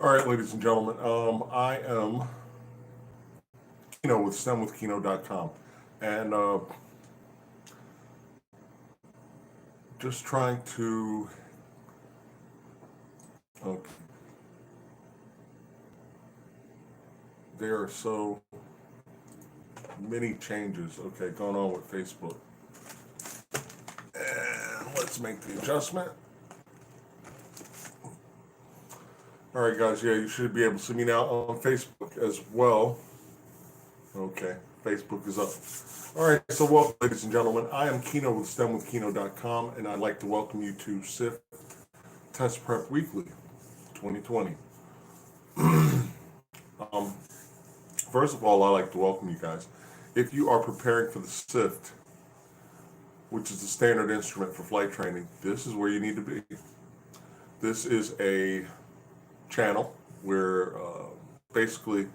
All right, ladies and gentlemen, I am Kino with STEMwithKino.com, and just trying to. Okay, there are so many changes. Okay, going on with Facebook, and let's make the adjustment. All right, guys. Yeah, you should be able to see me now on Facebook as well. Okay, Facebook is up. All right, so welcome, ladies and gentlemen. I am Kino with STEMwithKino.com, and I'd like to welcome you to Sift Test Prep Weekly 2020. Um, First of all, I'd like to welcome you guys. If you are preparing for the Sift, which is the standard instrument for flight training, this is where you need to be. This is a channel where basically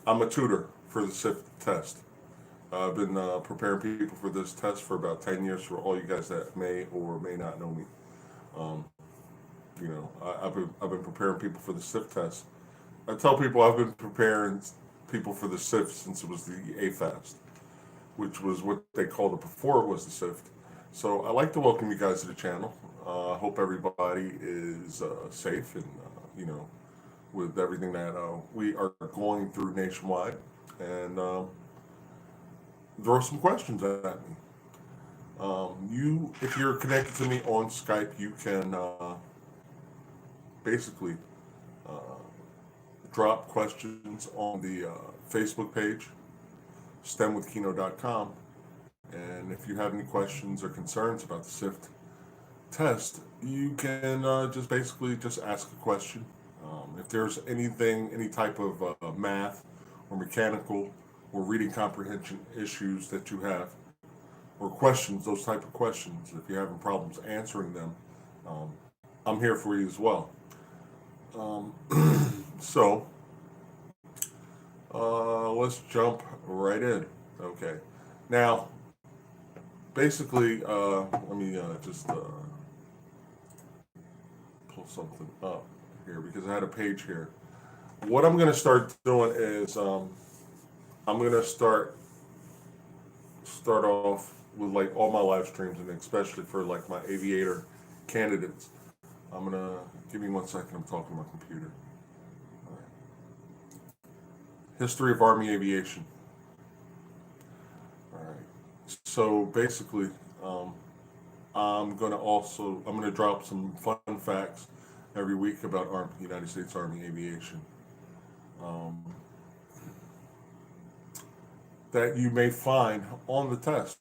I'm a tutor for the Sift test. I've been preparing people for this test for about 10 years for all you guys that may or may not know me. Um, I've been preparing people for the Sift test. I tell people I've been preparing people for the Sift since it was the AFAST, which was what they called it before it was the Sift. So I'd like to welcome you guys to the channel. I hope everybody is safe and, with everything that we are going through nationwide. And throw some questions at me. If you're connected to me on Skype, you can basically uh, drop questions on the Facebook page, STEMwithKino.com. And if you have any questions or concerns about the Sift test, you can just basically just ask a question. If there's any type of math or mechanical or reading comprehension issues that you have, or questions, those type of questions, if you're having problems answering them, I'm here for you as well. Um, so, let's jump right in. Okay. Now, basically, let me just pull something up here because I had a page here. What I'm going to start doing is I'm going to start off with like all my live streams, and especially for like my aviator candidates. I'm going to give me 1 second. I'm talking to my computer. All right. History of Army Aviation. All right. So basically, I'm going to drop some fun facts every week about United States Army Aviation. That you may find on the test.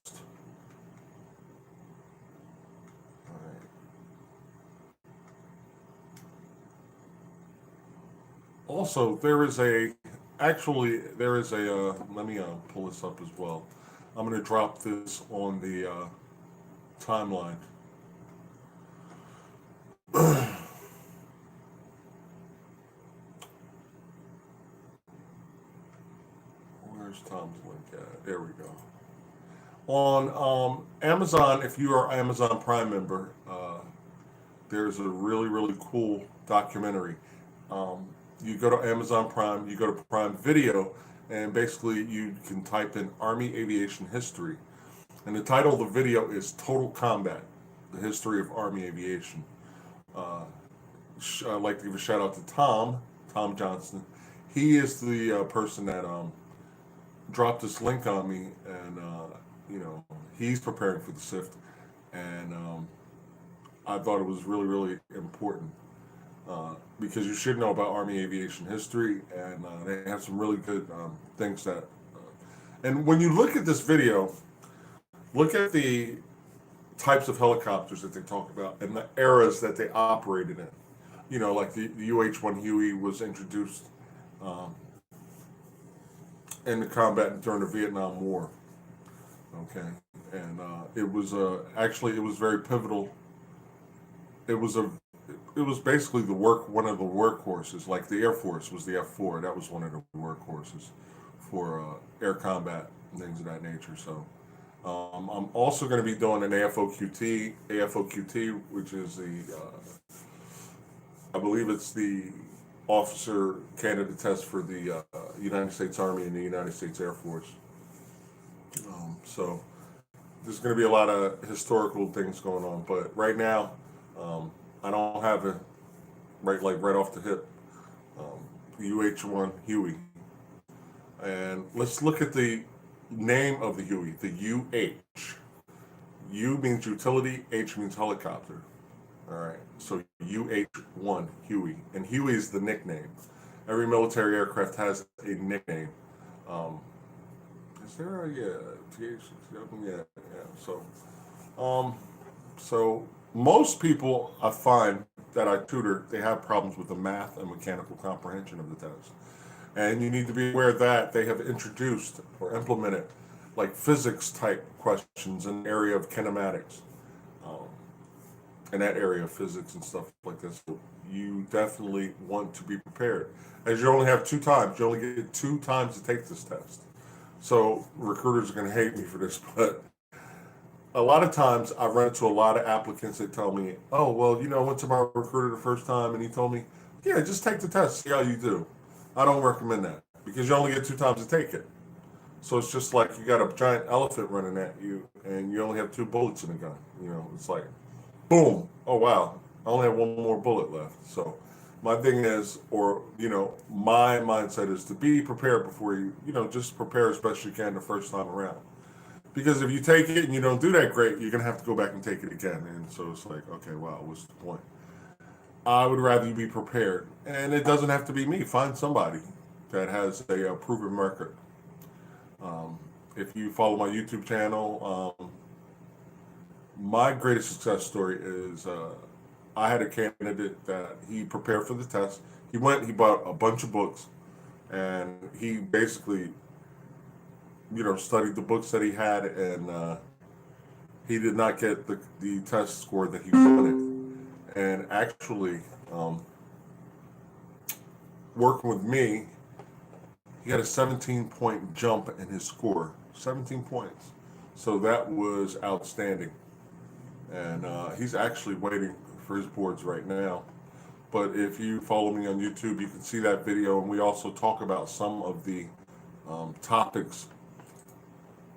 All right. Also, there is a let me pull this up as well. I'm going to drop this on the timeline. Where's Tom's link at? There we go. On Amazon, if you are Amazon Prime member, there's a really cool documentary. You go to Amazon Prime, you go to Prime Video, and basically you can type in Army Aviation History. And the title of the video is Total Combat, the History of Army Aviation. I'd like to give a shout out to Tom Johnson. He is the person that dropped this link on me, and he's preparing for the Sift, and I thought it was really important because you should know about Army aviation history, and they have some really good things that. And when you look at this video, look at the types of helicopters that they talk about and the eras that they operated in. Like the UH-1 Huey was introduced into combat during the Vietnam War. Okay, and it was very pivotal. It was basically one of the workhorses. Like the Air Force was the F-4. That was one of the workhorses for air combat and things of that nature. So I'm also going to be doing an AFOQT, which is I believe it's the officer candidate test for the United States Army and the United States Air Force. So there's going to be a lot of historical things going on, but right now, I don't have it right off the hip. UH-1 Huey, and let's look at the name of the Huey. The UH. U means utility, H means helicopter. All right, so UH-1 Huey, and Huey is the nickname. Every military aircraft has a nickname. Is there a yeah. So most people I find that I tutor, they have problems with the math and mechanical comprehension of the test, and you need to be aware that they have introduced or implemented like physics type questions in the area of kinematics, um, in that area of physics and stuff like this. So you definitely want to be prepared, as you only have 2 times. You only get 2 times to take this test. So recruiters are going to hate me for this, but a lot of times I run into a lot of applicants that tell me, "Oh, well, I went to my recruiter the first time and he told me, yeah, just take the test, see how you do." I don't recommend that because you only get 2 times to take it. So it's just like you got a giant elephant running at you and you only have 2 bullets in the gun. It's like, boom, oh wow, I only have one more bullet left. So my thing is, or my mindset is to be prepared before just prepare as best you can the first time around. Because if you take it and you don't do that great, you're gonna have to go back and take it again. And so it's like, okay, wow, what's the point? I would rather you be prepared, and it doesn't have to be me. Find somebody that has a proven record. Um, if you follow my YouTube channel, my greatest success story is I had a candidate that he prepared for the test. He bought a bunch of books, and he basically, studied the books that he had, and he did not get the test score that he wanted. And actually, working with me, he had a 17-point jump in his score. 17 points. So that was outstanding. And he's actually waiting for his boards right now. But if you follow me on YouTube, you can see that video, and we also talk about some of the topics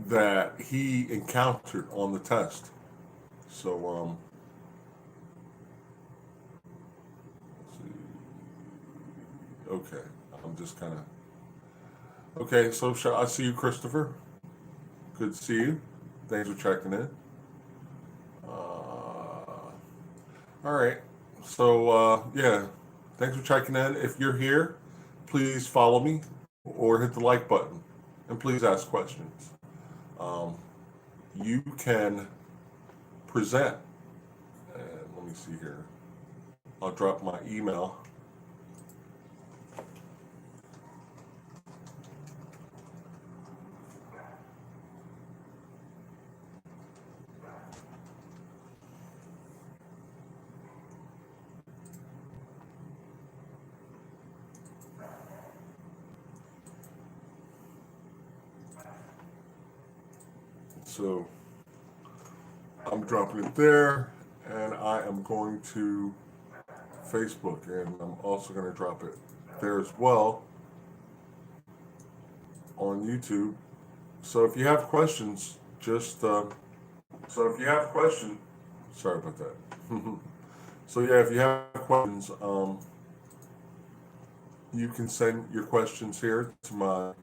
that he encountered on the test. So, let's see. Okay, I'm just kind of okay. So, I see you, Christopher. Good to see you. Thanks for checking in. All right. So, yeah, thanks for checking in. If you're here, please follow me or hit the like button, and please ask questions. Um, you can present, and let me see here. I'll drop my email. So I'm dropping it there, and I am going to Facebook, and I'm also going to drop it there as well on YouTube. So if you have questions, sorry about that. So yeah, if you have questions, you can send your questions here to my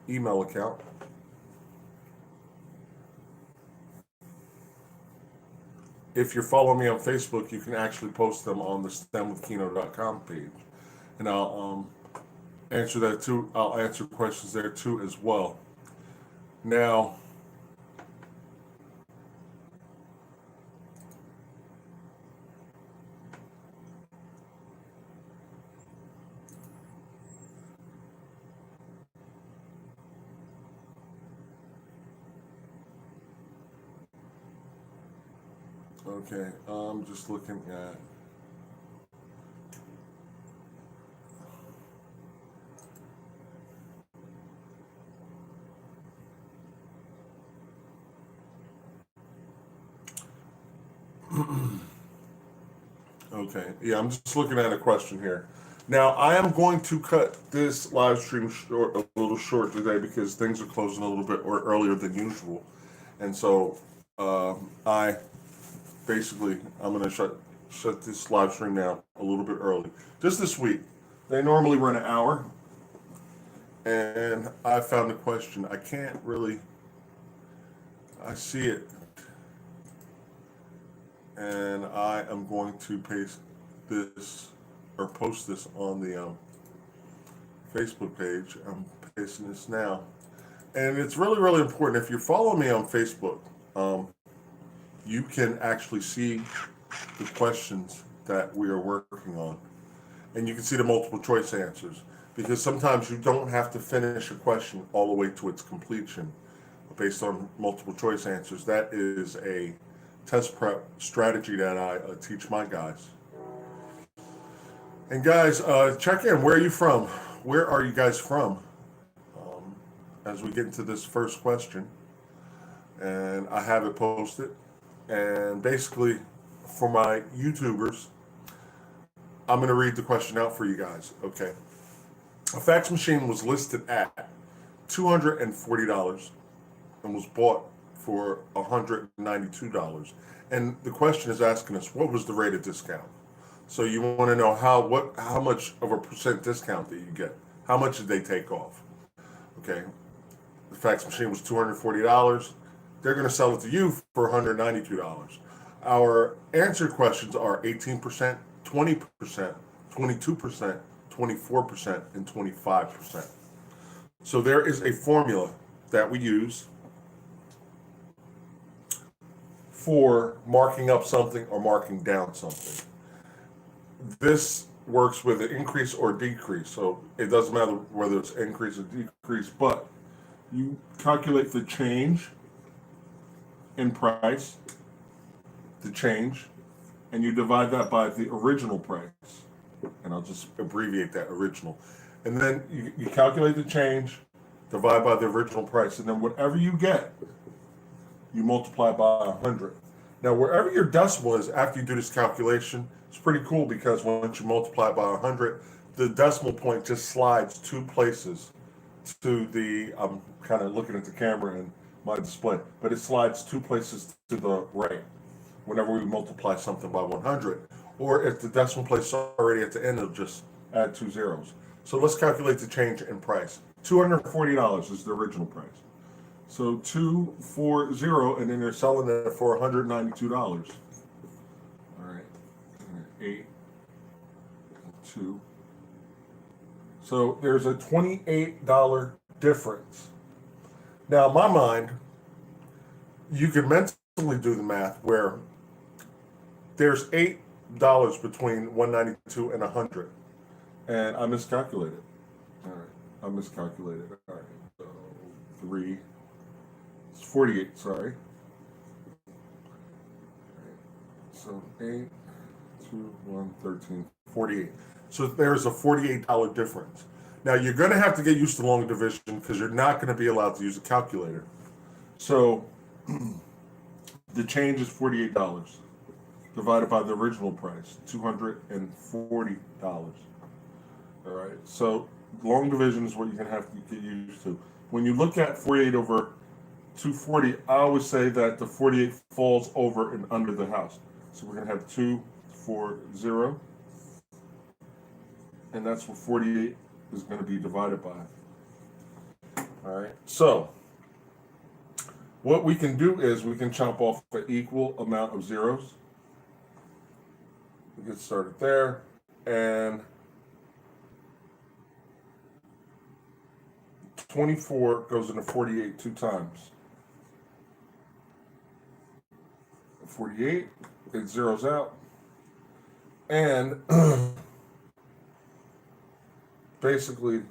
email account. If you're following me on Facebook, you can actually post them on the stemwithkino.com page, and I'll answer that too. I'll answer questions there too as well. Now, okay, I'm just looking at. Okay, yeah, I'm just looking at a question here. Now, I am going to cut this live stream short, a little short today because things are closing a little bit or earlier than usual. And so I basically, I'm going to shut this live stream down a little bit early. Just this week. They normally run an hour. And I found a question. I can't really, I see it. And I am going to paste this or post this on the Facebook page. I'm pasting this now. And it's really, really important. If you follow me on Facebook, you can actually see the questions that we are working on. And you can see the multiple choice answers. Because sometimes you don't have to finish a question all the way to its completion based on multiple choice answers. That is a test prep strategy that I teach my guys. And guys, check in. Where are you from? Where are you guys from? As we get into this first question, and I have it posted. And basically, for my YouTubers, I'm going to read the question out for you guys. Okay. A fax machine was listed at $240 and was bought for $192. And the question is asking us, what was the rate of discount? So you want to know how much of a percent discount did you get? How much did they take off? Okay, the fax machine was $240. They're going to sell it to you for $192. Our answer questions are 18%, 20%, 22%, 24%, and 25%. So there is a formula that we use for marking up something or marking down something. This works with an increase or decrease, so it doesn't matter whether it's increase or decrease, but you calculate the change in price, the change, and you divide that by the original price. And I'll just abbreviate that original. And then you calculate the change, divide by the original price, and then whatever you get, you multiply by 100. Now, wherever your decimal is after you do this calculation, it's pretty cool because once you multiply by 100, the decimal point just slides 2 places to the, I'm kind of looking at the camera and my display, but it slides 2 places to the right whenever we multiply something by 100. Or if the decimal place is already at the end, it'll just add 2 zeros. So let's calculate the change in price. $240 is the original price. So 240, and then they're selling it for $192. All right, 8, 2. So there's a $28 difference. Now, in my mind, you can mentally do the math where there's $8 between 192 and 100, and I miscalculated. All right, I miscalculated. All right, so 3. It's 48. Sorry. All right, so 8, 2, 1, 13, 48. So there's a $48 difference. Now you're going to have to get used to long division because you're not going to be allowed to use a calculator. So the change is $48 divided by the original price, $240. All right. So long division is what you're going to have to get used to. When you look at 48 over 240, I always say that the 48 falls over and under the house. So we're going to have 240, and that's what 48 is going to be divided by. All right. So what we can do is we can chop off an equal amount of zeros. We get started there, and 24 goes into 48 2 times. 48, it zeroes out, and basically,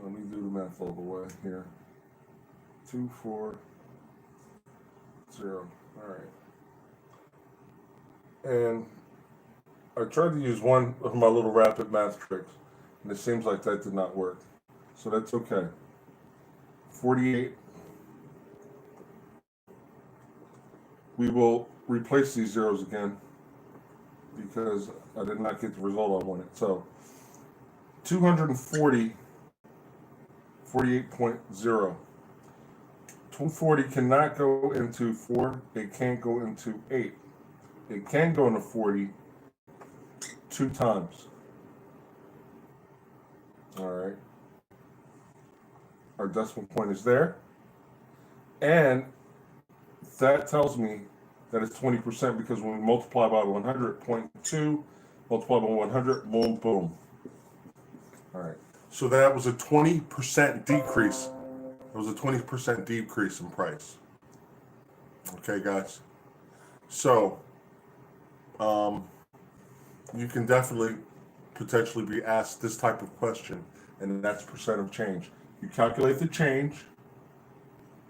let me do the math all the way here. 240. All right. And I tried to use one of my little rapid math tricks, and it seems like that did not work. So that's okay. 48. We will replace these zeros again. because I did not get the result I wanted. So 240, 48.0. 240 cannot go into 4. It can't go into 8. It can go into 40 2 times. All right. Our decimal point is there. And that tells me that it's 20% because when we multiply by 100.2, multiply by 100, boom, boom. All right. So that was a 20% decrease. It was a 20% decrease in price. Okay, guys. So, you can definitely potentially be asked this type of question, and that's percent of change. You calculate the change,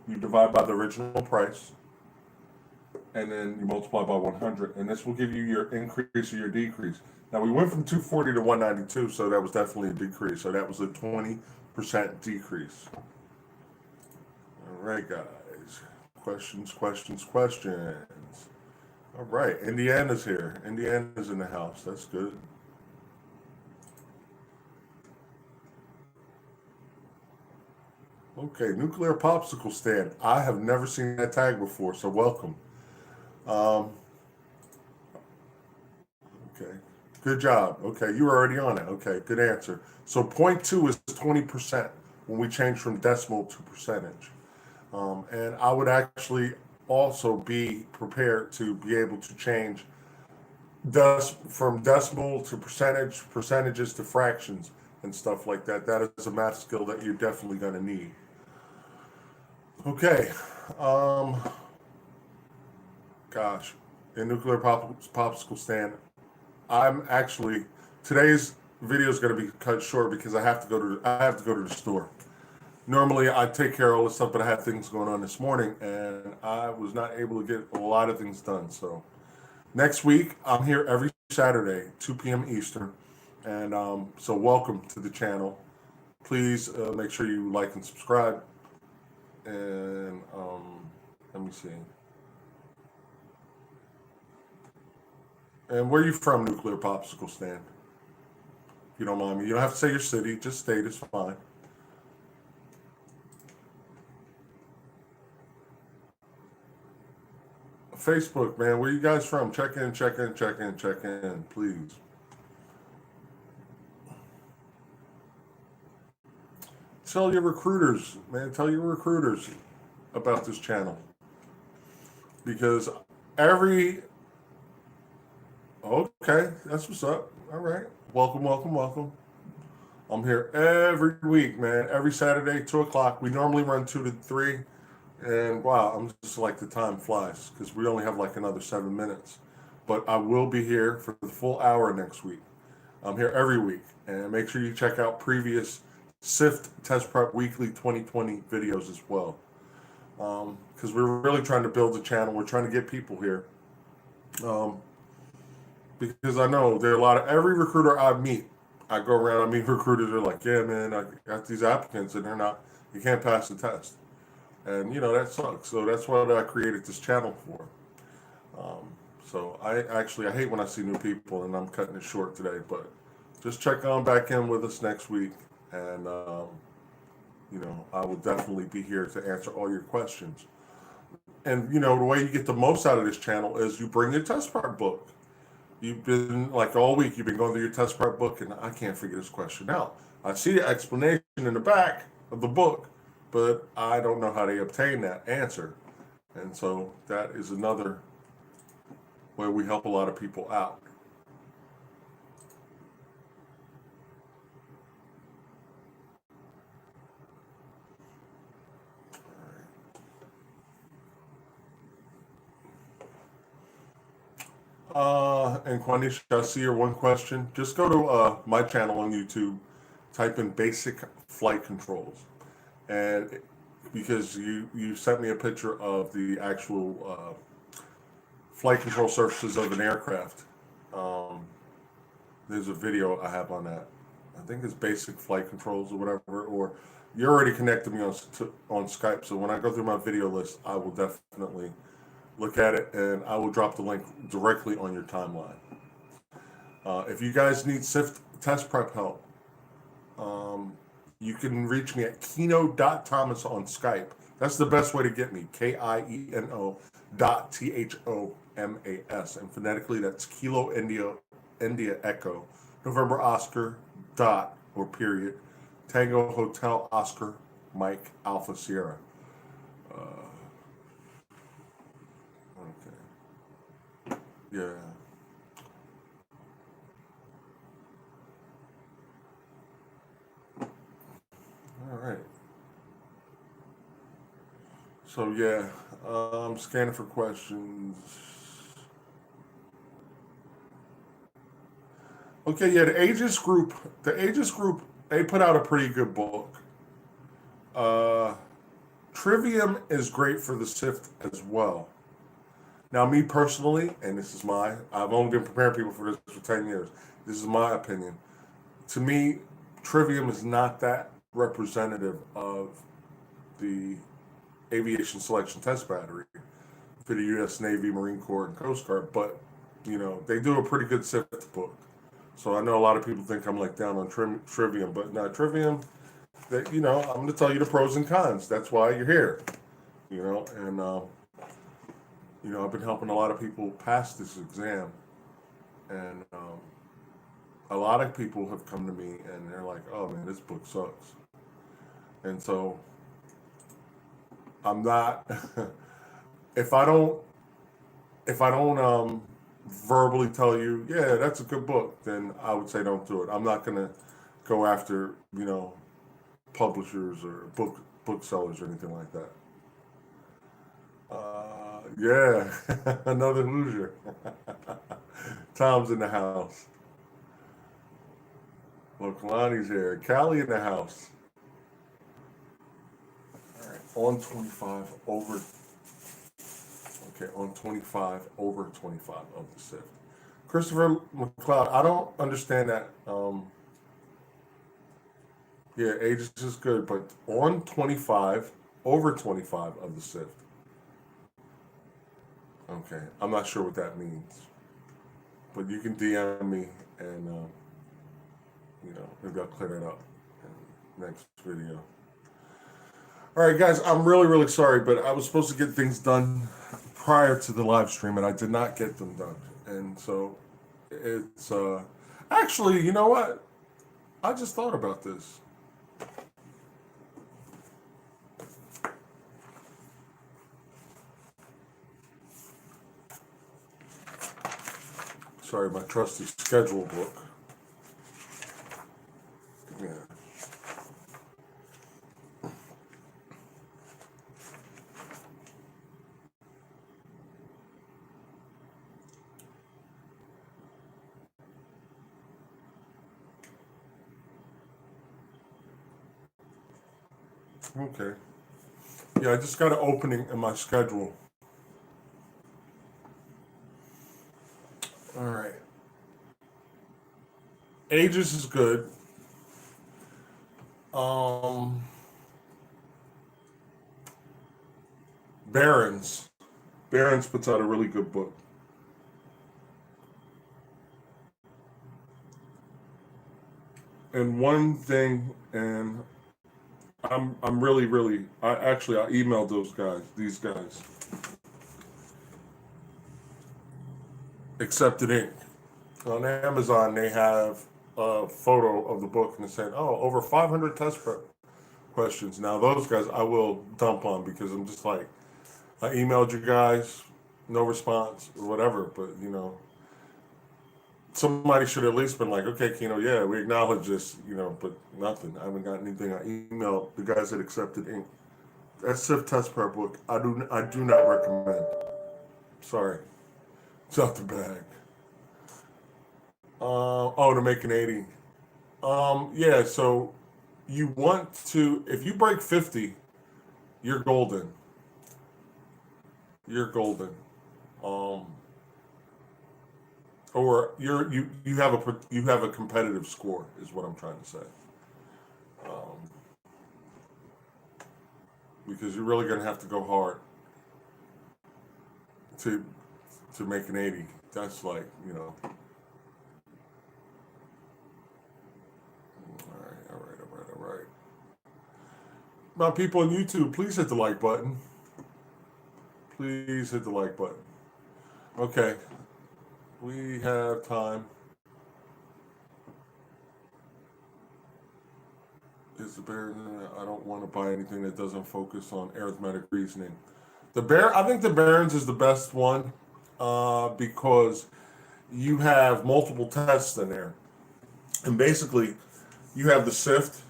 you divide by the original price, and then you multiply by 100, and this will give you your increase or your decrease. Now, we went from 240 to 192, so that was definitely a decrease. So that was a 20% decrease. All right, guys. Questions. All right, Indiana's here. Indiana's in the house. That's good. Okay, nuclear popsicle stand. I have never seen that tag before, so welcome. Okay, good job. Okay, you were already on it. Okay, good answer. So 0.2 is 20% when we change from decimal to percentage. And I would actually also be prepared to be able to change from decimal to percentages to fractions and stuff like that. That is a math skill that you're definitely going to need. Okay. Gosh, in nuclear popsicle stand, I'm actually today's video is going to be cut short because I have to go to the store. Normally I take care of all this stuff, but I had things going on this morning and I was not able to get a lot of things done. So next week I'm here every Saturday, 2 p.m. Eastern, and so welcome to the channel. Please make sure you like and subscribe. And let me see. And where are you from, nuclear popsicle stand? If you don't mind me, you don't have to say your city. Just state it's fine. Facebook, man, where you guys from? Check in, please. Tell your recruiters, man, tell your recruiters about this channel. Because okay, that's what's up. All right. Welcome. I'm here every week, man. Every Saturday, 2 o'clock. We normally run 2 to 3. And wow, I'm just like the time flies because we only have like another 7 minutes. But I will be here for the full hour next week. I'm here every week. And make sure you check out previous Sift Test Prep Weekly 2020 videos as well. Because we're really trying to build the channel. We're trying to get people here. Because I know there are every recruiter I meet, I go around, I meet recruiters, they're like, yeah, man, I got these applicants and you can't pass the test. And, that sucks. So that's what I created this channel for. So I hate when I see new people, and I'm cutting it short today, but just check on back in with us next week. And, I will definitely be here to answer all your questions. And, the way you get the most out of this channel is you bring your test prep book. You've been, like all week, you've been going through your test prep book, and I can't figure this question out. I see the explanation in the back of the book, but I don't know how they obtain that answer. And so that is another way we help a lot of people out. And Quanisha, I see your one question. Just go to my channel on YouTube, type in basic flight controls. And because you sent me a picture of the actual flight control surfaces of an aircraft. There's a video I have on that. I think it's basic flight controls or whatever. Or you already connected me on Skype, so when I go through my video list, I will definitely look at it and I will drop the link directly on your timeline. If you guys need Sift test prep help, you can reach me at kino.thomas on Skype. That's the best way to get me. KIENO.THOMAS. And phonetically, that's Kilo India Echo, November Oscar, dot, or period, Tango Hotel Oscar, Mike Alpha Sierra. Okay. Yeah. All right. So yeah, scanning for questions. Okay, yeah, the Aegis group, they put out a pretty good book. Uh, Trivium is great for the Sift as well. Now, me personally, and I've only been preparing people for this for 10 years. This is my opinion. To me, Trivium is not that representative of the Aviation Selection Test Battery for the U.S. Navy, Marine Corps, and Coast Guard, but, they do a pretty good Sift book. So I know a lot of people think I'm like down on Trivium, but not Trivium. That I'm going to tell you the pros and cons. That's why you're here. And I've been helping a lot of people pass this exam, and a lot of people have come to me and they're like, "Oh man, this book sucks." And so I'm not. if I don't if I don't verbally tell you, yeah, that's a good book, then I would say don't do it. I'm not gonna go after publishers or booksellers or anything like that. Yeah, another loser. Tom's in the house. Look, Lonnie's here. Callie in the house. All right, on 25 over. Okay, on 25 over 25 of the Sift. Christopher McLeod, I don't understand that. Yeah, Aegis is good, but on 25 over 25 of the Sift. Okay, I'm not sure what that means, but you can DM me and maybe I'll clear that up in the next video. All right, guys, I'm really, really sorry, but I was supposed to get things done prior to the live stream, and I did not get them done. And so it's actually, you know what? I just thought about this. Sorry, my trusty schedule book. Yeah. Okay. Yeah, I just got an opening in my schedule. All right. Aegis is good. Um, Barron's. Barron's puts out a really good book. And one thing, and I'm really, really, I emailed these guys. Accepted Ink. On Amazon, they have a photo of the book and it said, "Oh, over 500 test prep questions." Now, those guys I will dump on because I'm just like, I emailed you guys, no response or whatever, but somebody should at least been like, "Okay, Kino, yeah, we acknowledge this," but nothing. I haven't got anything. I emailed the guys that Accepted Ink. That Sift test prep book, I do not recommend. Sorry, it's out the bag. To make an 80. Yeah, so you want to, if you break 50, you're golden. You're golden. Um, or you have a competitive score is what I'm trying to say. Um, because you're really gonna have to go hard to make an 80. That's like My people on YouTube, please hit the like button. Please hit the like button. Okay, we have time. Is the bear? I don't want to buy anything that doesn't focus on arithmetic reasoning. I think the Barons is the best one because you have multiple tests in there, and basically you have the Sift.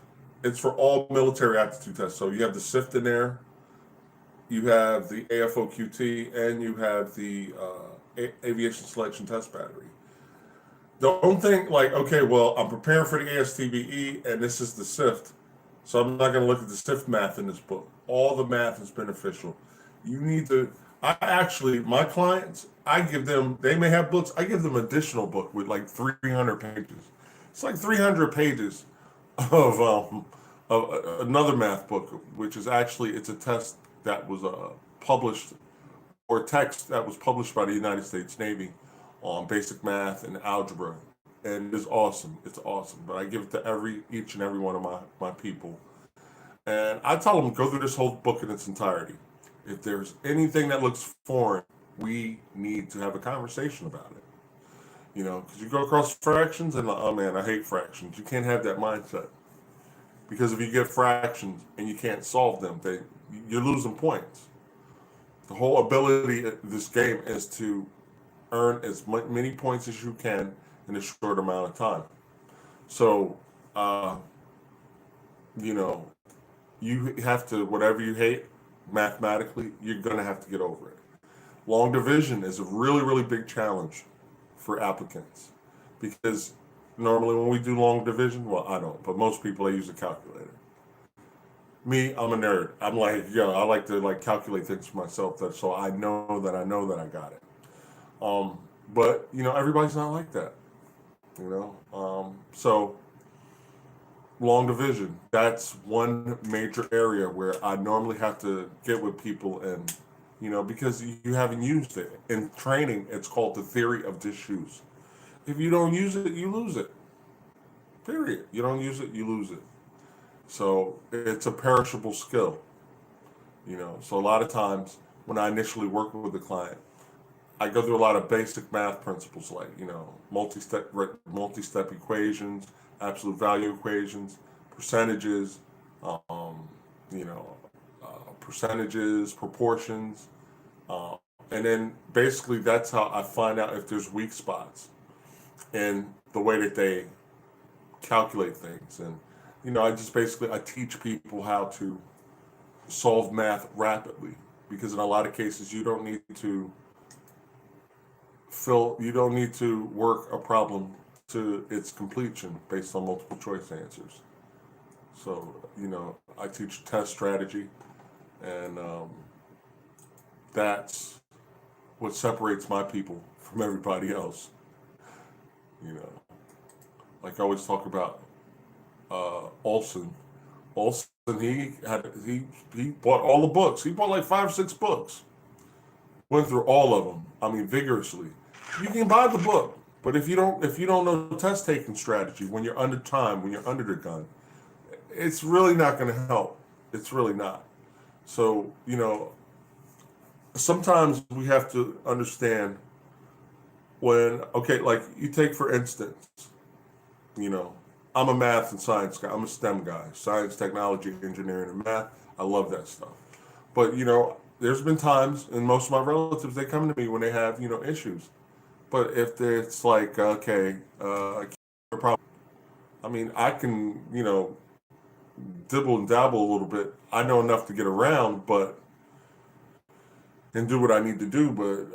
It's for all military aptitude tests. So you have the Sift in there, you have the AFOQT, and you have the Aviation Selection Test Battery. Don't think like, okay, well, I'm preparing for the ASTBE, and this is the Sift, so I'm not going to look at the Sift math in this book. All the math is beneficial. You need to. I actually, my clients, I give them. They may have books. I give them additional book with like 300 pages. It's like 300 pages of another math book, which is actually it's a test that was published or text that was published by the United States Navy on basic math and algebra, and it's awesome. It's awesome. But I give it to each and every one of my people, and I tell them go through this whole book in its entirety. If there's anything that looks foreign, we need to have a conversation about it. You know, because you go across fractions and like, oh man, I hate fractions. You can't have that mindset because if you get fractions and you can't solve them, you're losing points. The whole ability of this game is to earn as many points as you can in a short amount of time. So, you know, you have to, whatever you hate mathematically, you're going to have to get over it. Long division is a really, really big challenge for applicants because normally when we do long division, well, I don't, but most people, they use a calculator. Me, I'm a nerd. I'm like, I like to like calculate things for myself so I know that I got it. But everybody's not like that. So long division. That's one major area where I normally have to get with people and because you haven't used it. In training, it's called the theory of disuse. If you don't use it, you lose it. Period. You don't use it, you lose it. So it's a perishable skill. So a lot of times when I initially work with a client, I go through a lot of basic math principles like, multi-step equations, absolute value equations, percentages, um, you know, percentages, proportions, uh, and then basically that's how I find out if there's weak spots in the way that they calculate things. And, I teach people how to solve math rapidly because in a lot of cases you don't need to work a problem to its completion based on multiple choice answers. So, I teach test strategy, and that's what separates my people from everybody else. You know, like I always talk about Olson. Olson, he bought all the books. He bought like 5 or 6 books. Went through all of them. I mean, vigorously. You can buy the book, but if you don't know test taking strategy when you're under time, when you're under the gun, it's really not going to help. It's really not. So sometimes we have to understand like you take for instance, you know, I'm a math and science guy. I'm a STEM guy, science, technology, engineering, and math. I love that stuff. But there's been times, and most of my relatives they come to me when they have issues. But if it's like okay, I mean, I can dibble and dabble a little bit. I know enough to get around, but and do what I need to do. But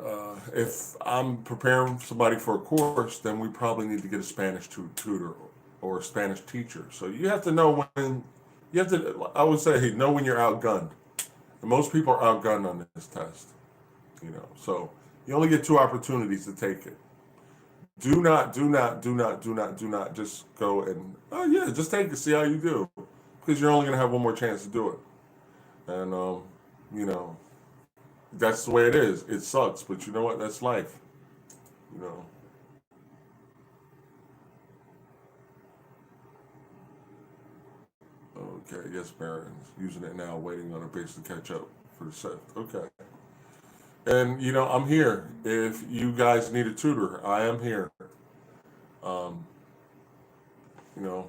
if I'm preparing somebody for a course, then we probably need to get a Spanish tutor or a Spanish teacher. So you have to know when you have to. I would say, hey, know when you're outgunned. And most people are outgunned on this test. So you only get 2 opportunities to take it. Do not just go and oh yeah, just take it, see how you do, because you're only gonna have one more chance to do it. And you know, that's the way it is. It sucks, but you know what? That's life. You know. Okay, yes, Baron's using it now, waiting on a base to catch up for the Sift. Okay. And, I'm here. If you guys need a tutor, I am here. Um, you know,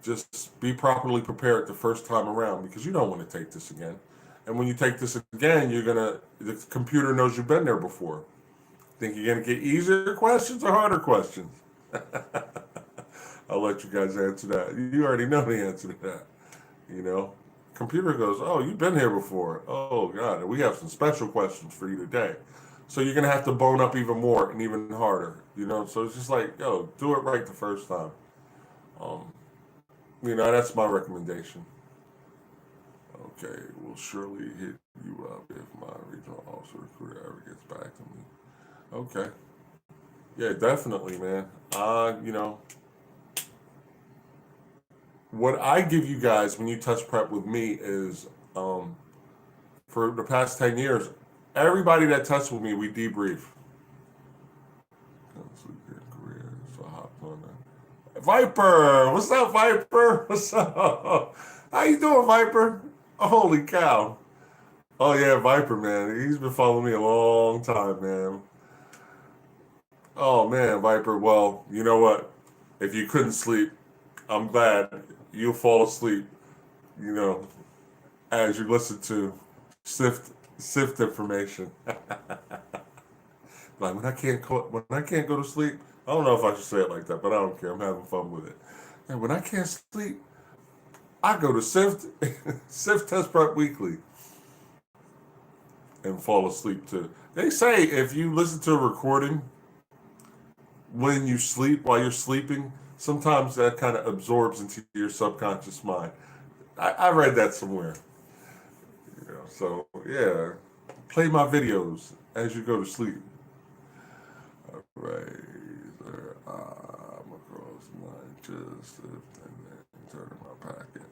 just be properly prepared the first time around because you don't want to take this again. And when you take this again, the computer knows you've been there before. Think you're going to get easier questions or harder questions? I'll let you guys answer that. You already know the answer to that. You know, computer goes, oh, you've been here before. Oh, God, we have some special questions for you today. So you're going to have to bone up even more and even harder, So it's just like, yo, do it right the first time. Um, that's my recommendation. Okay, we'll surely hit you up if my regional officer recruiter ever gets back to me. Okay. Yeah, definitely, man. What I give you guys when you touch prep with me is for the past 10 years, everybody that touched with me, we debrief. So I hopped on that. Viper! What's up, Viper? What's up? How you doing, Viper? Holy cow. Oh, yeah, Viper, man. He's been following me a long time, man. Oh, man, Viper. Well, you know what? If you couldn't sleep, I'm glad you'll fall asleep, you know, as you listen to Sift information. Like when I can't go to sleep, I don't know if I should say it like that, but I don't care. I'm having fun with it. And when I can't sleep, I go to Sift Sift Test Prep Weekly and fall asleep too. They say if you listen to a recording when you sleep while you're sleeping, sometimes that kind of absorbs into your subconscious mind. I read that somewhere. So yeah, play my videos as you go to sleep. All right, I'm across the line, just and then turn in my packet.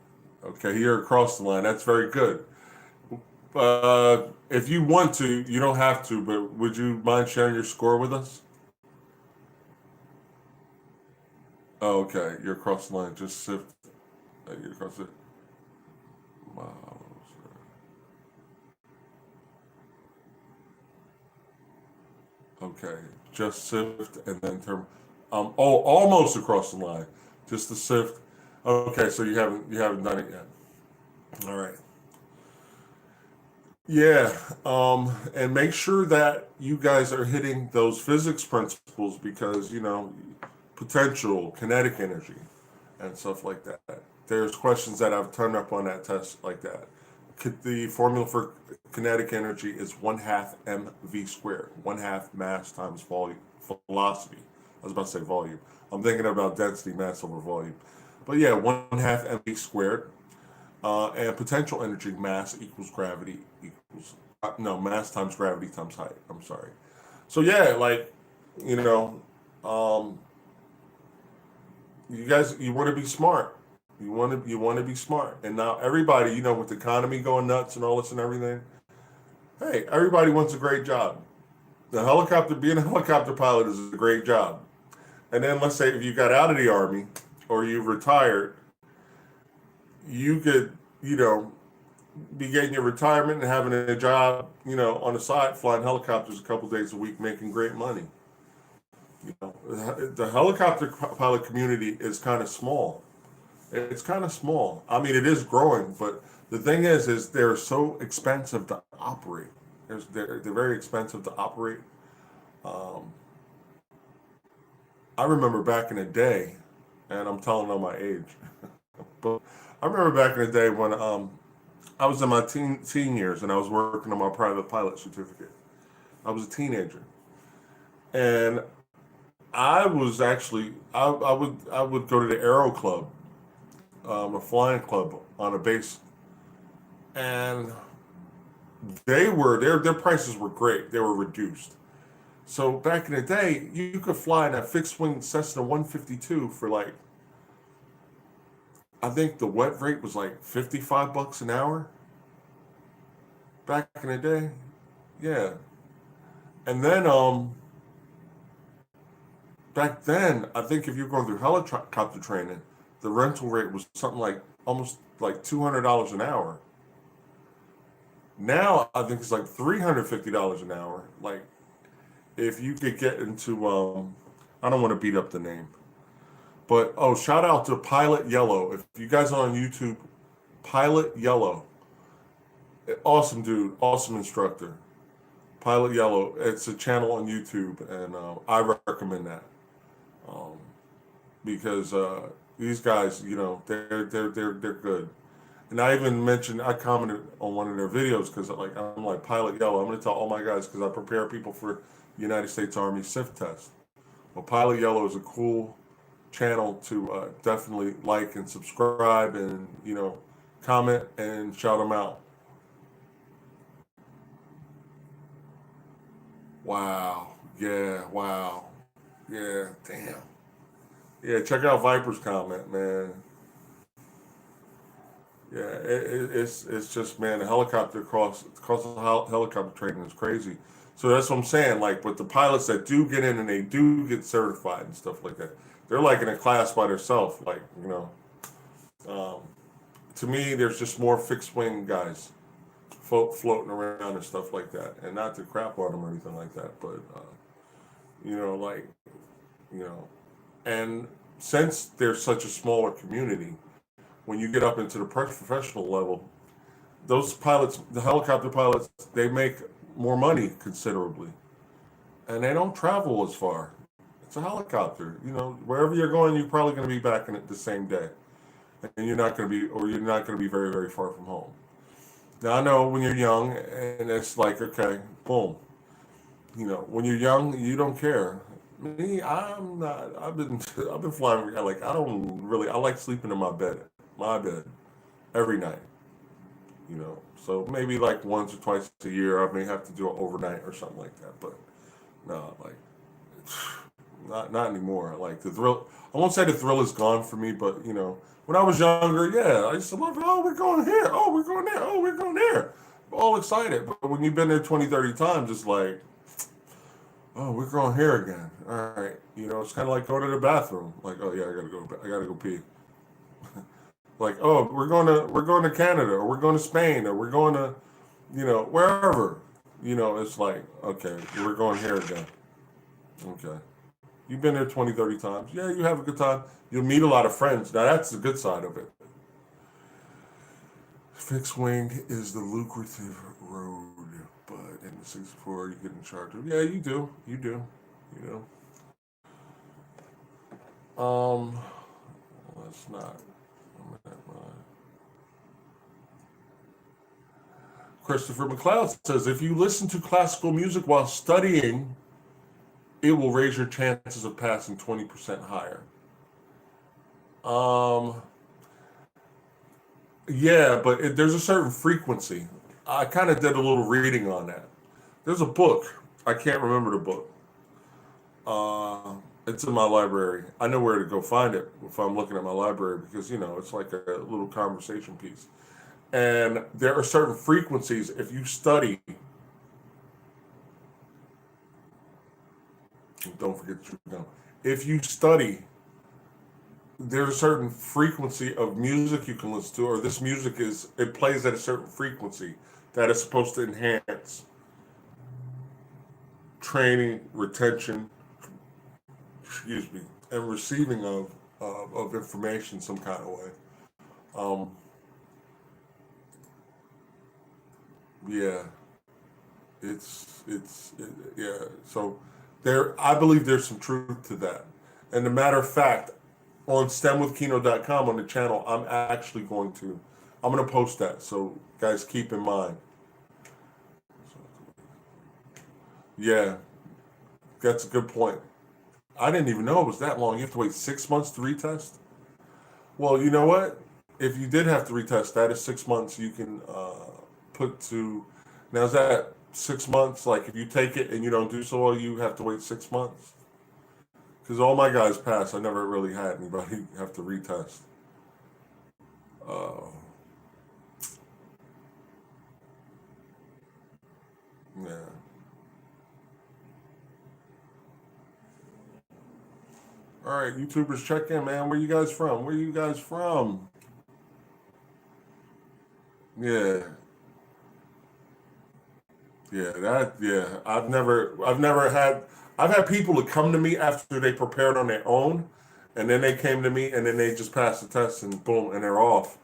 Okay, you're across the line. That's very good. If you want to, you don't have to, but would you mind sharing your score with us? Oh, okay, you're across the line. Just Sift. You're across it. Wow. Okay, just Sift and then term. Almost across the line. Just the Sift. Okay, so you haven't done it yet. All right. Yeah, and make sure that you guys are hitting those physics principles because potential, kinetic energy, and stuff like that. There's questions that I've turned up on that test like that. The formula for kinetic energy is 1/2 mv squared, 1/2 mass times volume, velocity. I was about to say volume. I'm thinking about density, mass over volume. But yeah, 1/2 mv squared, and potential energy, mass equals gravity equals no, mass times gravity times height. I'm sorry. So yeah, like you know, um, you guys, you want to be smart. You want to be smart. And now everybody, with the economy going nuts and all this and everything, hey, everybody wants a great job. Being a helicopter pilot is a great job. And then let's say if you got out of the army or you retired, you could, be getting your retirement and having a job, on the side, flying helicopters a couple days a week, making great money. The helicopter pilot community is kind of small. It's kind of small. I mean, it is growing, but the thing is they're so expensive to operate. They're very expensive to operate. Um, I remember back in the day, and I'm telling on my age, but I remember back in the day when I was in my teen years and I was working on my private pilot certificate. I was a teenager, and I was actually I would go to the Aero Club, a flying club on a base, and their prices were great. They were reduced. So back in the day, you could fly in a fixed wing Cessna 152 for like, I think the wet rate was like $55 an hour back in the day. Yeah. And then back then, I think if you're going through helicopter training, the rental rate was something like almost like $200 an hour. Now I think it's like $350 an hour. Like if you could get into I don't want to beat up the name, but oh, shout out to Pilot Yellow. If you guys are on YouTube, Pilot Yellow, awesome dude, awesome instructor. Pilot Yellow. It's a channel on YouTube, and I recommend that um, because these guys, you know, they're good. And I even mentioned, I commented on one of their videos because like I'm like Pilot Yellow. I'm going to tell all my guys because I prepare people for the United States Army Sift test. Well, Pilot Yellow is a cool channel to definitely like and subscribe and comment and shout them out. Wow. Yeah. Wow. Yeah. Damn. Yeah. Check out Viper's comment, man. Yeah. It's just, man, the helicopter cross the helicopter training is crazy. So that's what I'm saying. Like with the pilots that do get in and they do get certified and stuff like that, they're like in a class by themselves. Like um, to me, there's just more fixed wing guys floating around and stuff like that, and not to crap on them or anything like that, but like you know, and since there's such a smaller community, when you get up into the professional level, those pilots, the helicopter pilots, they make more money considerably, and they don't travel as far. It's a helicopter, wherever you're going, you're probably going to be back in it the same day, and you're not going to be very, very far from home. Now I know when you're young, and it's like, okay, boom. When you're young, you don't care. Me, I'm not. I've been flying. Like I don't really. I like sleeping in my bed, every night. So maybe like once or twice a year, I may have to do it overnight or something like that. But no, like not anymore. Like the thrill. I won't say the thrill is gone for me, but when I was younger, yeah, I used to love it. Oh, we're going here. Oh, we're going there. Oh, we're going there. All excited. But when you've been there 20, 30 times, it's like, oh, we're going here again. All right. It's kind of like going to the bathroom. Like, oh yeah, I gotta go pee. Like, oh, we're going to Canada, or we're going to Spain, or we're going to, wherever. It's like, okay, we're going here again. Okay. You've been there 20, 30 times. Yeah, you have a good time. You'll meet a lot of friends. Now that's the good side of it. Fixed wing is the lucrative road, but in the 64 you get in charge of. Yeah, you do. You do. You know. Let's not. Christopher McLeod says if you listen to classical music while studying, it will raise your chances of passing 20% higher. Um, yeah, but there's a certain frequency. I kind of did a little reading on that. There's a book. I can't remember the book. It's in my library. I know where to go find it if I'm looking at my library because it's like a little conversation piece. And there are certain frequencies. If you study, don't forget to go. If you study, there's a certain frequency of music you can listen to, or this music it plays at a certain frequency that is supposed to enhance training, retention, excuse me, and receiving of information some kind of way. Um, yeah, yeah. So I believe there's some truth to that. And a matter of fact, on stemwithkino.com on the channel, I'm going to post that. So guys, keep in mind. Yeah, that's a good point. I didn't even know it was that long. You have to wait 6 months to retest. Well, you know what? If you did have to retest, that is 6 months you can put to. Now, is that 6 months? Like, if you take it and you don't do so well, you have to wait 6 months? Because all my guys pass. I never really had anybody have to retest. Uh, yeah. All right, YouTubers, check in, man. Where you guys from? Where you guys from? Yeah, yeah. I've had people to come to me after they prepared on their own, and then they came to me, and then they just passed the test, and boom, and they're off.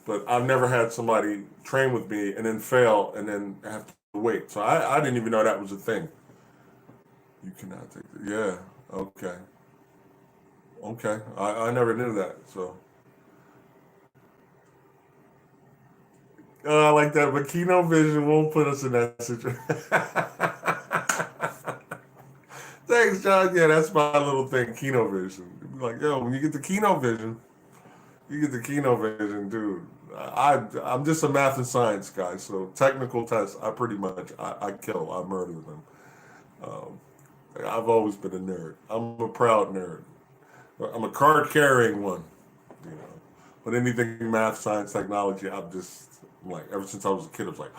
But I've never had somebody train with me and then fail and then have to wait. So I didn't even know that was a thing. You cannot take it. Yeah. Okay. Okay. I never knew that. So I like that. But Kino Vision won't put us in that situation. Thanks, John. Yeah, that's my little thing, Kino Vision. Be like, yo, when you get the Kino Vision, you get the Kino Vision, dude. I'm just a math and science guy, so technical tests, I pretty much I kill, I murder them. Um, I've always been a nerd. I'm a proud nerd. I'm a card carrying one, you know. But anything math, science, technology, I'm like ever since I was a kid, I was like,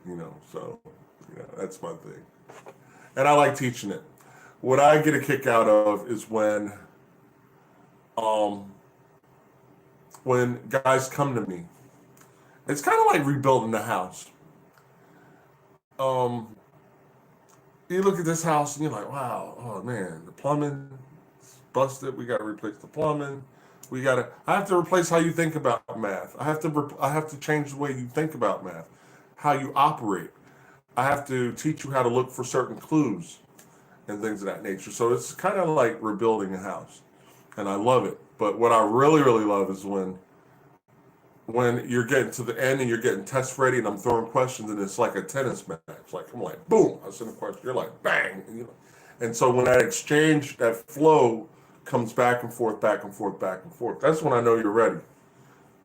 you know. So, that's my thing, and I like teaching it. What I get a kick out of is um, when guys come to me. It's kind of like rebuilding the house. Um, you look at this house and you're like, wow, oh man, the plumbing is busted. We got to replace the plumbing. I have to replace how you think about math. I have to change the way you think about math, how you operate. I have to teach you how to look for certain clues and things of that nature. So it's kind of like rebuilding a house, and I love it. But what I really, really love is when you're getting to the end and you're getting test ready and I'm throwing questions and it's like a tennis match. Like I'm like, boom, I send a question. You're like, bang. And so when that exchange, that flow comes back and forth, back and forth, back and forth, that's when I know you're ready.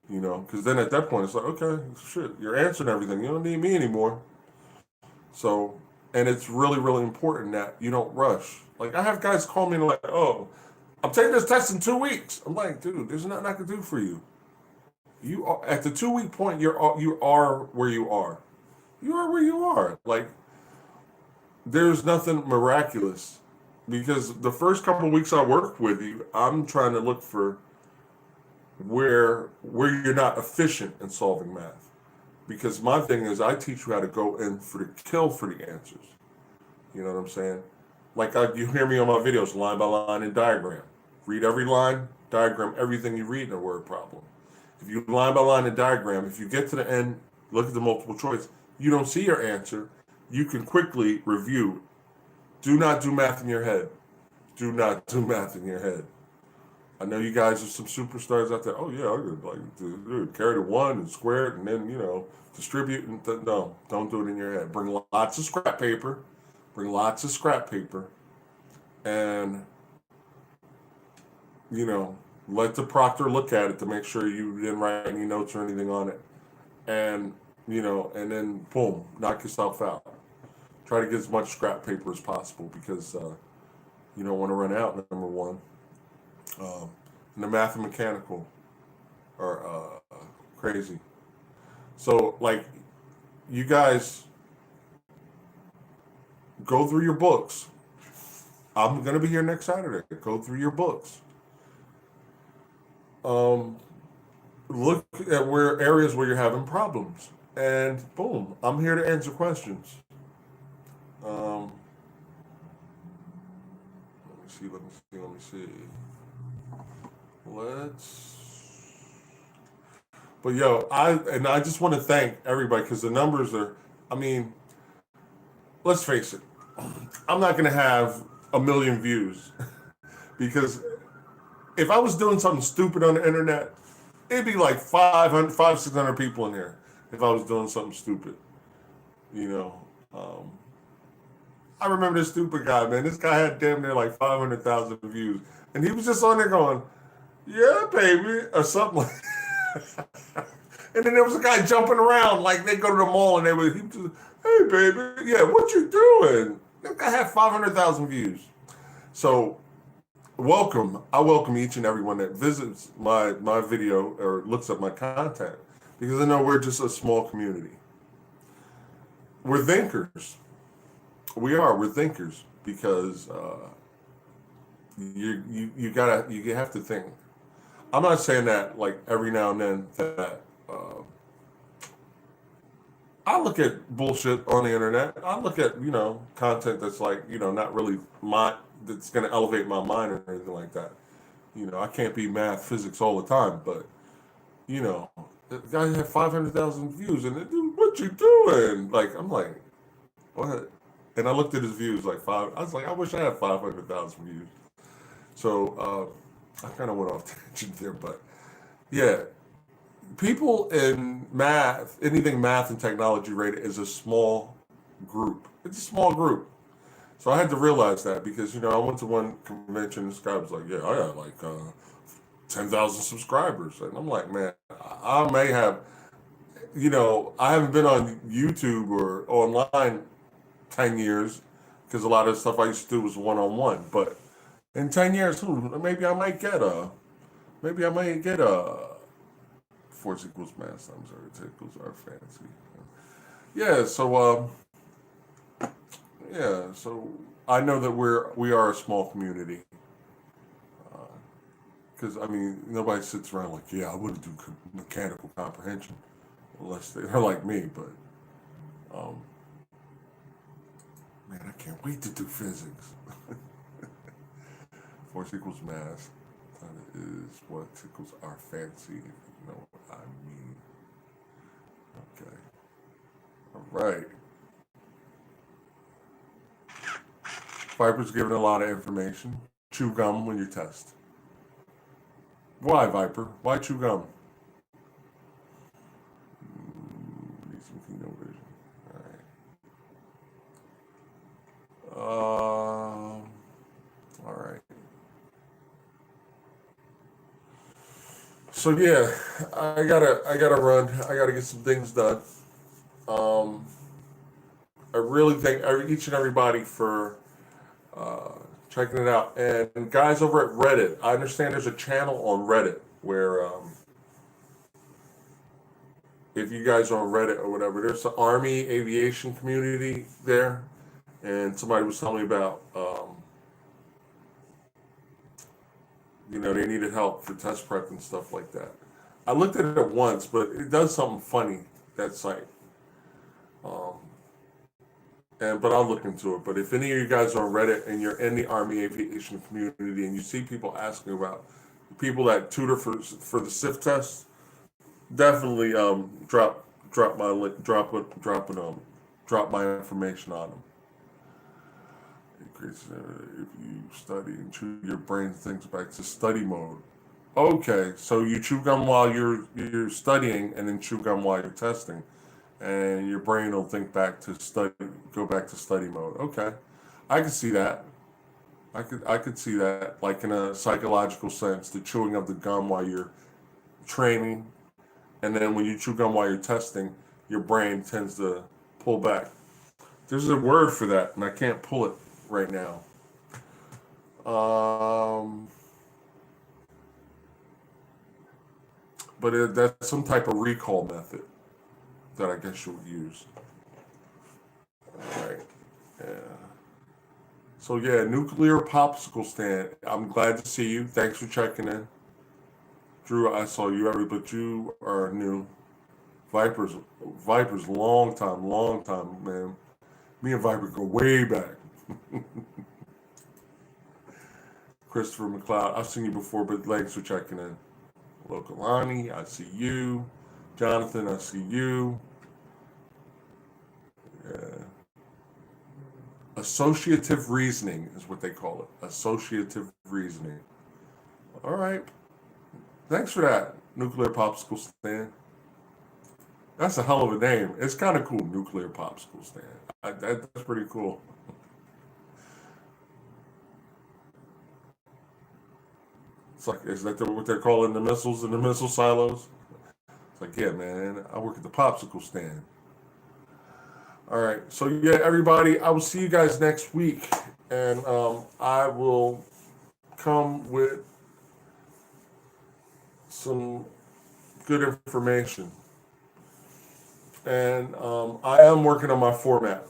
Because then at that point it's like, okay, shit, you're answering everything. You don't need me anymore. So, and it's really, really important that you don't rush. Like I have guys call me and like, oh, I'm taking this test in 2 weeks. I'm like, dude, there's nothing I can do for you. You are at the 2 week point. You are where you are. You are where you are. Like there's nothing miraculous because the first couple of weeks I work with you, I'm trying to look for where you're not efficient in solving math. Because my thing is, I teach you how to go in for the kill for the answers. You know what I'm saying? Like you hear me on my videos, line by line and diagram. Read every line, diagram everything you read in a word problem. If you line by line and diagram, if you get to the end, look at the multiple choice, you don't see your answer, you can quickly review. Do not do math in your head. Do not do math in your head. I know you guys are some superstars out there. Oh yeah, I could like carry the one and square it and then distribute and no, don't do it in your head. Bring lots of scrap paper. Bring lots of scrap paper, and you know let the proctor look at it to make sure you didn't write any notes or anything on it, and and then boom, knock yourself out. Try to get as much scrap paper as possible because you don't want to run out. Number one, and the math and mechanical are crazy. So like, you guys go through your books. I'm gonna be here next Saturday. Go through your books. Um, Look at where areas where you're having problems, and boom, I'm here to answer questions. Um, let me see. Let me see. Let me see. Let's. But yo, I just want to thank everybody because the numbers are. I mean, let's face it. I'm not gonna have a million views because if I was doing something stupid on the internet, it'd be like 600 people in here if I was doing something stupid. You know, um, I remember this stupid guy, man. This guy had damn near like 500,000 views, and he was just on there going, "Yeah, baby," or something like. And then there was a guy jumping around like they go to the mall and he was just, "Hey, baby, yeah, what you doing?" That guy had 500,000 views. So welcome. I welcome each and everyone that visits my video or looks up my content because I know we're just a small community. We're thinkers. We are. We're thinkers because you have to think. I'm not saying that like every now and then that I look at bullshit on the internet. I look at, content that's like, not really that's going to elevate my mind or anything like that. I can't be math, physics all the time, but, the guy had 500,000 views and dude, what you doing? Like, I'm like, what? And I looked at his views like I was like, I wish I had 500,000 views. So, I kind of went off tangent there, but yeah, people in math, anything math and technology rated is a small group. It's a small group. So I had to realize that because, I went to one convention, this guy was like, yeah, I got like 10,000 subscribers. And I'm like, man, I may have, I haven't been on YouTube or online 10 years because a lot of the stuff I used to do was one-on-one. But in 10 years, maybe I might get a force equals mass times articles are fancy. So I know that we are a small community. Because nobody sits around like, yeah, I wouldn't do mechanical comprehension unless they're like me. But man, I can't wait to do physics. Force equals mass. That is what tickles our fancy, if you know what I mean. Okay. All right. Viper's giving a lot of information. Chew gum when you test. Why, Viper? Why chew gum? Need some Kino vision. All right. So yeah, I gotta run. I gotta get some things done. Um, I really thank each and everybody for checking it out. And guys over at Reddit, I understand there's a channel on Reddit where if you guys are on Reddit or whatever, there's the Army Aviation community there, and somebody was telling me about they needed help for test prep and stuff like that. I looked at it once, but it does something funny, that site. But I'll look into it. But if any of you guys are on Reddit and you're in the Army Aviation community and you see people asking about people that tutor for the Sift test, definitely drop my link, drop my information on them. If you study and chew, your brain thinks back to study mode. Okay, so you chew gum while you're studying and then chew gum while you're testing, and your brain will go back to study mode. Okay, I can see that. I could see that, like in a psychological sense, the chewing of the gum while you're training, and then when you chew gum while you're testing, your brain tends to pull back. There's a word for that, and I can't pull it right now. But that's some type of recall method that I guess you'll use. All right. Yeah. So yeah, nuclear popsicle stand. I'm glad to see you. Thanks for checking in. Drew, I saw you already, but you are new. Viper's long time, man. Me and Viper go way back. Christopher McLeod, I've seen you before, but thanks for checking in. Lokalani, I see you. Jonathan, I see you. Yeah. Associative reasoning is what they call it. Associative reasoning. All right. Thanks for that, Nuclear Popsicle Stand. That's a hell of a name. It's kind of cool, Nuclear Popsicle Stand. That's pretty cool. It's like, is that what they're calling the missiles in the missile silos? It's like, yeah, man, I work at the popsicle stand. All right, so yeah, everybody, I will see you guys next week, and I will come with some good information. And I am working on my format.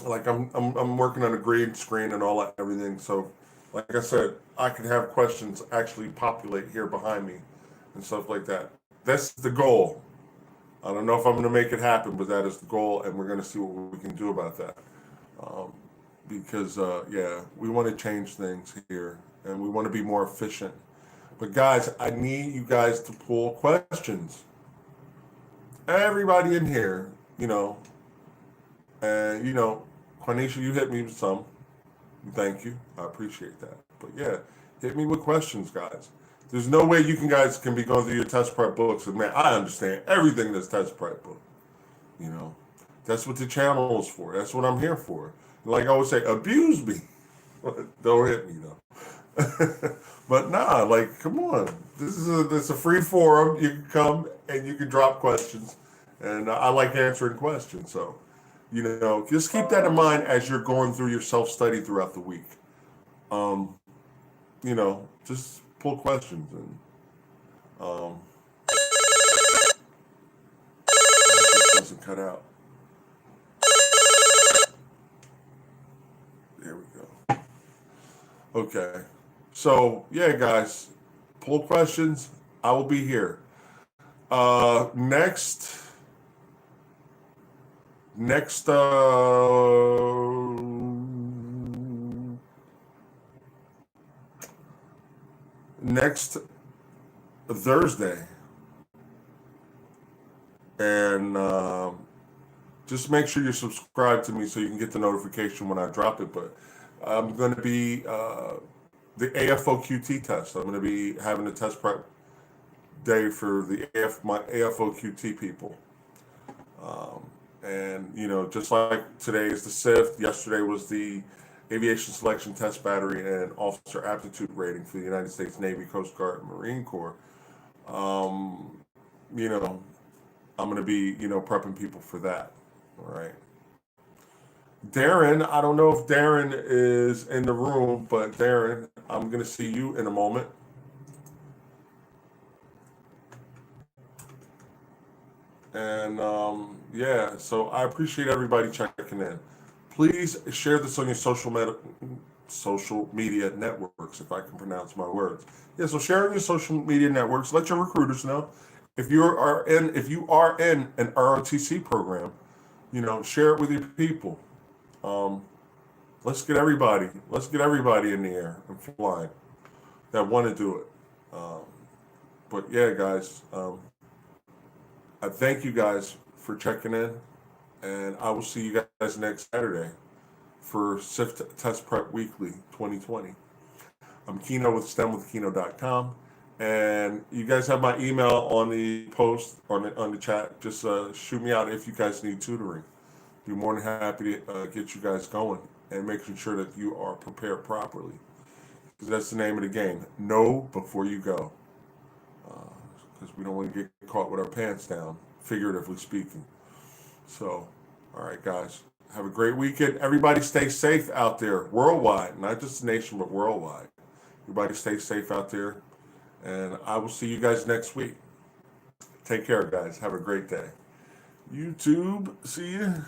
Like I'm working on a green screen and all that everything. So, like I said, I can have questions actually populate here behind me and stuff like that. That's the goal. I don't know if I'm going to make it happen, but that is the goal, and we're going to see what we can do about that. Um, because, yeah, we want to change things here, and we want to be more efficient. But, guys, I need you guys to pull questions. Everybody in here, and, Quanisha, you hit me with some. Thank you. I appreciate that. But, yeah, hit me with questions, guys. There's no way you guys can be going through your test prep books and, man, I understand everything that's test prep book. That's what the channel is for. That's what I'm here for. Like I always say, abuse me. Don't hit me though. But nah, like, come on. This is a free forum. You can come and you can drop questions, and I like answering questions. So, just keep that in mind as you're going through your self study throughout the week. Just pull questions and it doesn't cut out. There we go. Okay. So, yeah, guys, pull questions. I will be here. Next, next Thursday, and just make sure you're subscribed to me so you can get the notification when I drop it. But I'm going to be the AFOQT test. I'm going to be having a test prep day for my AFOQT people. And, just like today is the Sift, yesterday was the Aviation Selection Test Battery and Officer Aptitude Rating for the United States Navy, Coast Guard, and Marine Corps. I'm going to be, prepping people for that. All right. Darren, I don't know if Darren is in the room, but Darren, I'm going to see you in a moment. And yeah, so I appreciate everybody checking in. Please share this on your social media networks, if I can pronounce my words. Yeah, so share on your social media networks. Let your recruiters know if you are in an ROTC program. Share it with your people. Let's get everybody in the air and flying that want to do it. But yeah, guys, I thank you guys for checking in, and I will see you guys next Saturday for Sift Test Prep Weekly 2020. I'm Kino with STEMwithKino.com, and you guys have my email on the post on the chat. Just shoot me out if you guys need tutoring. Be more than happy to get you guys going and making sure that you are prepared properly. Because that's the name of the game. Know before you go. Because we don't want to get caught with our pants down, figuratively speaking. So, all right, guys. Have a great weekend. Everybody stay safe out there, worldwide. Not just the nation, but worldwide. Everybody stay safe out there. And I will see you guys next week. Take care, guys. Have a great day. YouTube, see you.